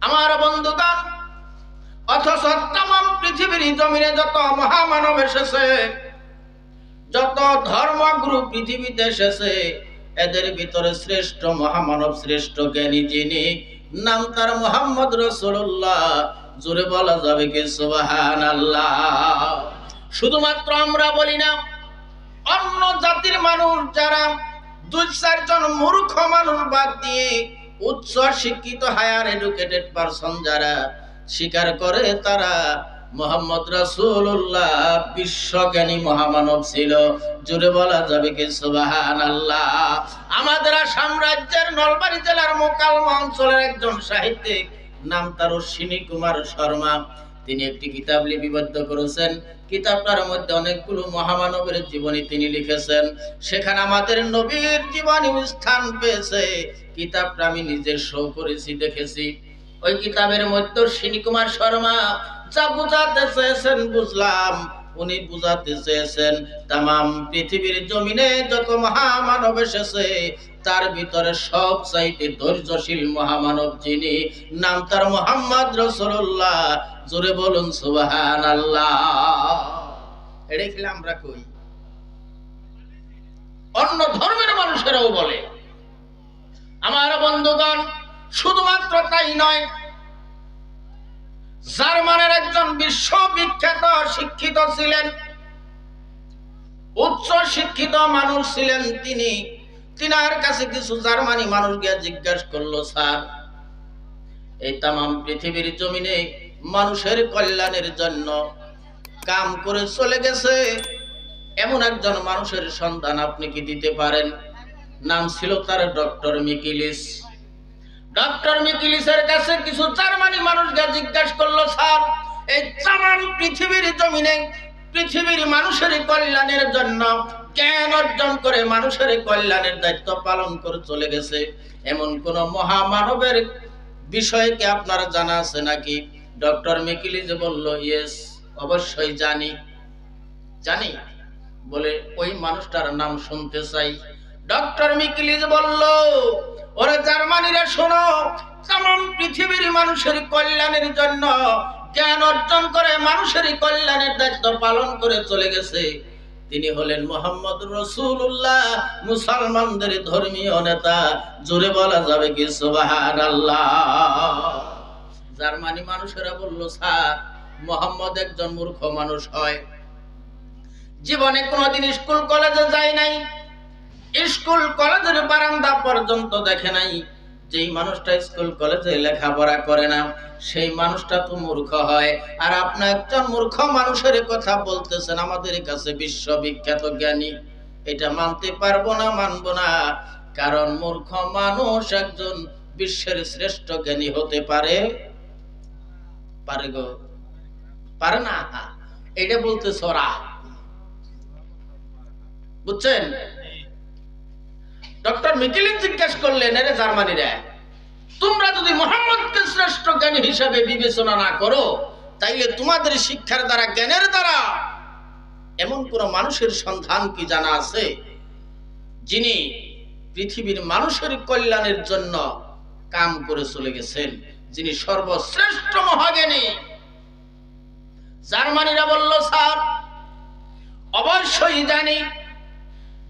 আমার বন্ধুগণ, অথচ তামাম পৃথিবীর জমিনে যত মহামানব এসেছে, যত ধর্মগুরু পৃথিবীতে এসেছে, এদের ভিতরে শ্রেষ্ঠ মহামানব, শ্রেষ্ঠ জ্ঞানী যিনি, নাম তার মুহাম্মদ রাসূলুল্লাহ। জোরে বলা যাবে কি সুবহানাল্লাহ? শুধুমাত্র আমরা বলি না, অন্য জাতির মানুষ যারা দুই চারজন মূর্খ মানুষ বাদ দিয়ে উচ্চ শিক্ষিত হায়ার এডুকেটেড পারসন যারা স্বীকার করে, তারা মুহাম্মদ রাসূলুল্লাহ বিশ্বজ্ঞানী মহামানব ছিল। জোরে বলা যাবে কি সুবহানাল্লাহ? আমাদের সাম্রাজ্যের নলবাড়ি জেলার মোকালমা অঞ্চলের একজন সাহিত্যিক, নাম তার অশ্বিনী কুমার শর্মা। তিনি একটি কিতাব লিপিবদ্ধ করেছেন। কিতাবটার মধ্যে অনেকগুলো মহামানবের জীবনী তিনি লিখেছেন। সেখানে আমাদের নবীর জীবনী স্থান পেয়েছে। কিতাবটা আমি নিজে শো করেছি, দেখেছি। ওই কিতাবের মধ্যে অশ্বিনী কুমার শর্মা যা বুঝাতে চেয়েছেন বুঝলাম। উনি বুঝাতে চেয়েছেন তামাম পৃথিবীর জমিনে যত মহামানব এসেছে, তার ভিতরে সবচাইতে ধৈর্যশীল মহামানব যিনি, নাম তার মুহাম্মদ রাসূলুল্লাহ। জোরে বলুন সুবহানাল্লাহ। এটা কি আমরা কই? অন্য ধর্মের মানুষেরাও বলে। আমার বন্ধুগণ, শুধুমাত্র তাই নয়, জার্মানের একজন বিশ্ববিখ্যাত শিক্ষিত ছিলেন, উচ্চ শিক্ষিত মানুষ ছিলেন তিনি। তিনার কাছে কিছু জার্মানি মানুষ গিয়ে জিজ্ঞাসা করলো, স্যার, এই তামাম পৃথিবীর জমিনে মানুষের কল্যাণের জন্য কাম করে চলে গেছে এমন একজন মানুষের সন্ধান আপনি কি দিতে পারেন? নাম ছিল তার ডক্টর মিকিলিস। ডক্টর মিকিলিসের কাছে কিছু জার্মানি মানুষ গিয়ে জিজ্ঞাসা করলো, স্যার, এই তামাম পৃথিবীর জমিনে পৃথিবীর মানুষের কল্যাণের জন্য জ্ঞান অর্জন করে মানুষের কল্যাণের দায়িত্ব পালন করে চলে গেছে এমন কোন মহামানবের বিষয়ে কি আপনার জানা আছে নাকি? ডক্টর মিকিলিস বলল, ইয়েস, অবশ্যই জানি। বলে ওই মানুষটার নাম শুনতে চাই। ডক্টর মিকিলিস বলল, ওরে জার্মানিরা শোনো, তামাম পৃথিবীর মানুষের কল্যাণের জন্য জ্ঞান অর্জন করে মানুষের কল্যাণের দায়িত্ব পালন করে চলে গেছে তিনি হলেন মুহাম্মদ রাসূলুল্লাহ, মুসলমানদের ধর্মীয় নেতা। জোরে বলা যাবে কি সুবহানাল্লাহ? জার্মানি মানুষেরা বলল, স্যার, মুহাম্মদ একজন মূর্খ মানুষ হয়, জীবনে কোনোদিন স্কুল কলেজে যায় নাই, স্কুল কলেজের বারান্দা পর্যন্ত দেখে নাই। যেই মানুষটা স্কুল কলেজে লেখাপড়া করে না, সেই মানুষটা তো মূর্খ হয়। আর আপনি একজন মূর্খ মানুষের কথা বলতেছেন আমাদের কাছে বিশ্ববিখ্যাত জ্ঞানী। এটা মানতে পারবো না, মানবো না। কারণ মূর্খ মানুষ একজন বিশ্বের শ্রেষ্ঠ জ্ঞানী হতে পারে? পারে গো? পারে না। এটা বলতেছ ওরা, বুঝছেন? ডক্টর মিকিলিস জিজ্ঞাসা করলেন, আরে জার্মানিরা, তোমরা যদি মুহাম্মদকে শ্রেষ্ঠ জ্ঞানী হিসাবে বিবেচনা না করো, তাইলে তোমাদের শিক্ষার দ্বারা, জ্ঞানের দ্বারা এমন কোন মানুষের সন্ধান কি জানা আছে যিনি পৃথিবীর মানুষের কল্যাণের জন্য কাম করে চলে গেছেন, যিনি সর্বশ্রেষ্ঠ মহাজ্ঞানী? জার্মানিরা বলল, স্যার, অবশ্যই জানি।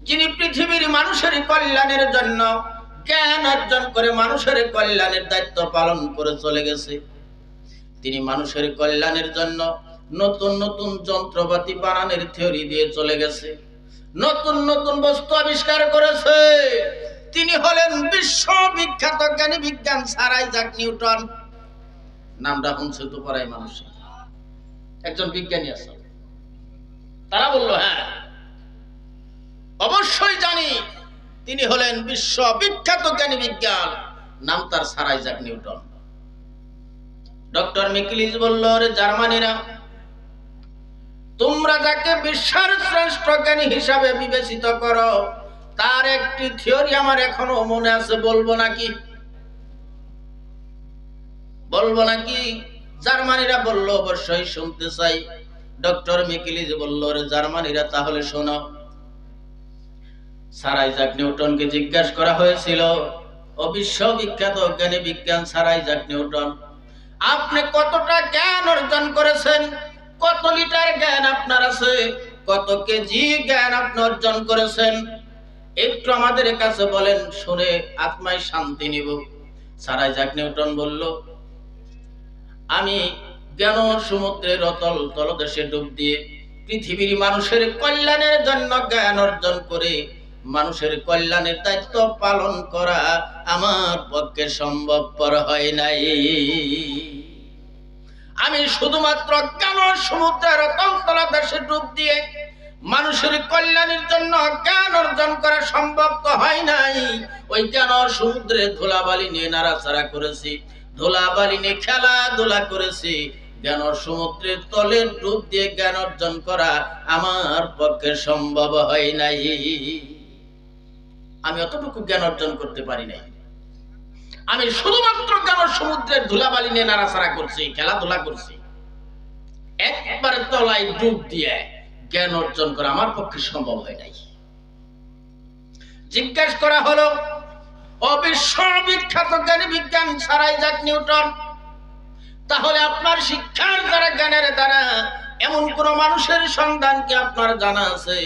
যিনি পৃথিবীর মানুষের কল্যাণের জন্য জ্ঞান অর্জন করে মানুষের কল্যাণের দায়িত্ব পালন করে চলে গেছে, তিনি মানুষের কল্যাণের জন্য নতুন নতুন যন্ত্রপাতি বানানোর থিওরি দিয়ে চলে গেছে, নতুন নতুন বস্তু আবিষ্কার করেছে। তিনি হলেন বিশ্ববিখ্যাত জ্ঞানী বিজ্ঞান স্যার আইজাক নিউটন। নামটা শুনছে তো পড়াই মানুষ, একজন বিজ্ঞানী আছে। তারা বলল, হ্যাঁ, অবশ্যই জানি। তিনি হলেন বিশ্ববিখ্যাত জ্ঞানী বিজ্ঞান, নাম তার স্যার আইজাক নিউটন। ডক্টর মিকিলিস বলল, রে জার্মানিরা, তোমরা যাকে বিশ্বের শ্রেষ্ঠ জ্ঞানী হিসাবে বিবেচিত করো, তার একটি থিওরি আমার এখনো মনে আছে, বলবো নাকি? জার্মানিরা বলল, অবশ্যই শুনতে চাই। ডক্টর মিকিলিস বলল, রে জার্মানিরা, তাহলে শোনো। স্যার আইজাক নিউটনকে জিজ্ঞাসা করা হয়েছিল, ও বিশ্ববিখ্যাত জ্ঞানী বিজ্ঞান স্যার আইজাক নিউটন, আপনি কতটা জ্ঞান অর্জন করেছেন, কত লিটার জ্ঞান আপনার আছে, কত কেজি জ্ঞান আপনি অর্জন করেছেন, একটু আমাদের কাছে বলেন, শুনে আত্মায় শান্তি নিব। স্যার আইজাক নিউটন বলল, আমি জ্ঞান সমুদ্রের অতল তলদেশে ডুব দিয়ে পৃথিবীর মানুষের কল্যাণের জন্য জ্ঞান অর্জন করে মানুষের কল্যাণের দায়িত্ব পালন করা আমার পক্ষে সম্ভবপর হয় নাই। আমি শুধুমাত্র জ্ঞান সমুদ্রের অতল তলদেশে ডুব দিয়ে মানুষের কল্যাণের জন্য জ্ঞান অর্জন করা সম্ভব তো হয় নাই, ওই জ্ঞান সমুদ্রে ধুলাবালি নিয়ে নাড়াচাড়া করেছি, ধুলাবালি নিয়ে খেলাধুলা করেছি, জ্ঞান সমুদ্রের তলে ডুব দিয়ে জ্ঞান অর্জন করা আমার পক্ষে সম্ভব হয় নাই। আমি অতটুকু জ্ঞান অর্জন করতে পারি নাই। আমি শুধুমাত্র জ্ঞান সমুদ্রের ধুলাবালি নিয়ে নাড়াচাড়া করছি, খেলাধুলা করছি, একবারে তলায় ডুব দিয়ে জ্ঞান অর্জন করা আমার পক্ষে সম্ভব হয় নাই। জিজ্ঞাসা করা হলো, বিশ্ববিখ্যাত জ্ঞানী বিজ্ঞান স্যার আইজাক নিউটন, তাহলে আপনার শিক্ষার দ্বারা, জ্ঞানের দ্বারা এমন কোন মানুষের সন্ধান কি আপনার জানা আছে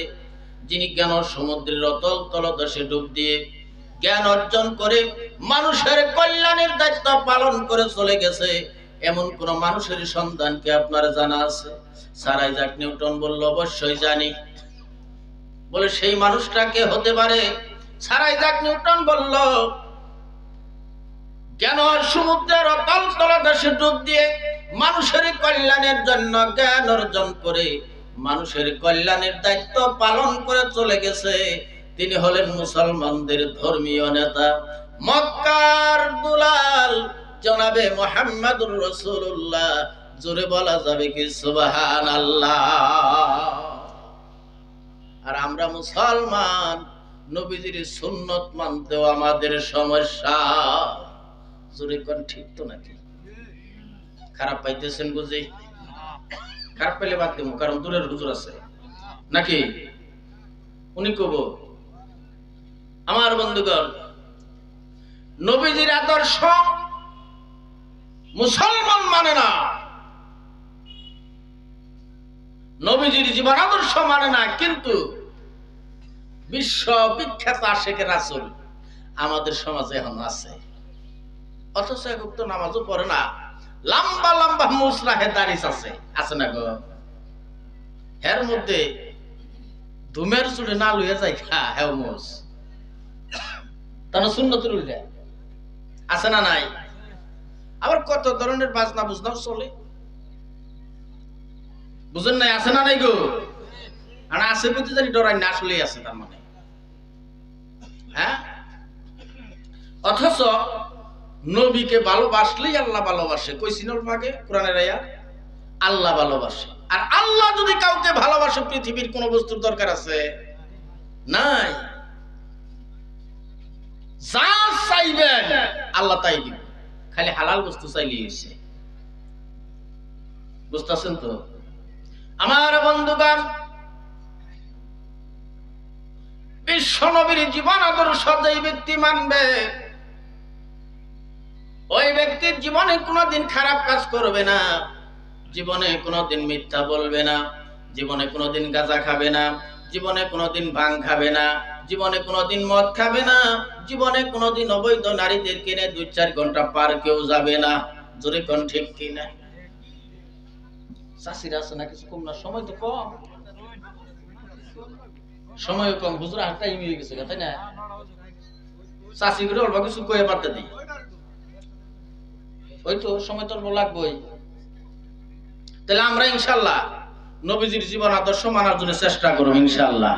যিনি জ্ঞান সমুদ্রের অতল তলদেশে ডুব দিয়ে জ্ঞান অর্জন করে মানুষের কল্যাণের দায়িত্ব পালন করে চলে গেছে? এমন কোন মানুষের সন্ধান কি আপনার জানা আছে? স্যার আইজাক নিউটন বলল, অবশ্যই জানি। বলে, সেই মানুষটা কে হতে পারে? স্যার আইজাক নিউটন বলল, জ্ঞান সমুদ্রের অতল তলদেশে ডুব দিয়ে মানুষের কল্যাণের জন্য জ্ঞান অর্জন করে মানুষের কল্যাণের দায়িত্ব পালন করে চলে গেছে, তিনি হলেন মুসলমানদের ধর্মীয় নেতা, মক্কার দুলাল জনাবে মুহাম্মদুর রাসূলুল্লাহ। জোরে বলা যাবে কি সুবহানাল্লাহ? আর আমরা মুসলমান, নবীজির সুন্নত মানতেও আমাদের সমস্যা। জোরে কোন ঠিক তো নাকি? খারাপ পাইতেছেন বুঝি? খারাপ পাইলে বাদ দেবো, কারণ দূরের হুজুর আছে নাকি, উনি কব। আমার বন্ধুগণ, নবীজির আদর্শ মুসলমান মানে না, নবীজির জীবন আদর্শ মানে না, কিন্তু বিশ্ববিখ্যাত আশিকে রাসূল আমাদের সমাজে এখন আছে, অথচ এক তো নামাজও পড়ে না, লম্বা লম্বা মুসরাহে দাড়ি আছে না গো, এর মধ্যে ধুমের চুলে না লইয়া যায় হ্যাঁ মোস তাহলে সুন্নতের উল্টা আছে না নাই? আবার কত ধরনের বাজনা বুঝনাও চলে, বুঝেন নাই? আছে না নাই গো? আর আছে বুঝতে জানি ডরাই না, আসলেই আছে তার মানে, হ্যাঁ। অথচ নবীকে ভালোবাসলেই আল্লাহ ভালোবাসে, কইছিল আগে কোরআনের আয়াত, আল্লাহ ভালোবাসে। আর আল্লাহ যদি কাউকে ভালোবাসে, পৃথিবীর কোন বস্তুর দরকার আছে? নাই। যা চাইবেন আল্লাহ তাই দিবেন, খালি হালাল বস্তু চাইলেই হইছে। বুঝতেছেন তো আমার বন্ধুগণ? বিশ্ব নবীর জীবন আদর্শ যেই ব্যক্তি মানবে, ওই ব্যক্তির জীবনে কোনোদিন খারাপ কাজ করবে না, জীবনে কোনোদিন মিথ্যা বলবে না, জীবনে কোনোদিন গাঁজা খাবে না, জীবনে কোনোদিন ভাং খাবে না, জীবনে কোনোদিন মদ খাবে না, জীবনে কোনোদিন অবৈধ নারীদের কিনে 2-4 ঘন্টা পার্কেও যাবে না। জোরে কোন ঠিক কিনা? চাষিরা আছে না কিছু কম না, সময় তো কম, সময় কম, হুজুর হাত টাইম হয়ে গেছে, তাই না? চাষি করে অল্প কিছু কয়ে পারতে দিই, ওই তো সময় তোর লাগবেই। তাহলে আমরা ইনশাআল্লাহ নবীজির জীবন আদর্শ মানার জন্য চেষ্টা করব ইনশাআল্লাহ।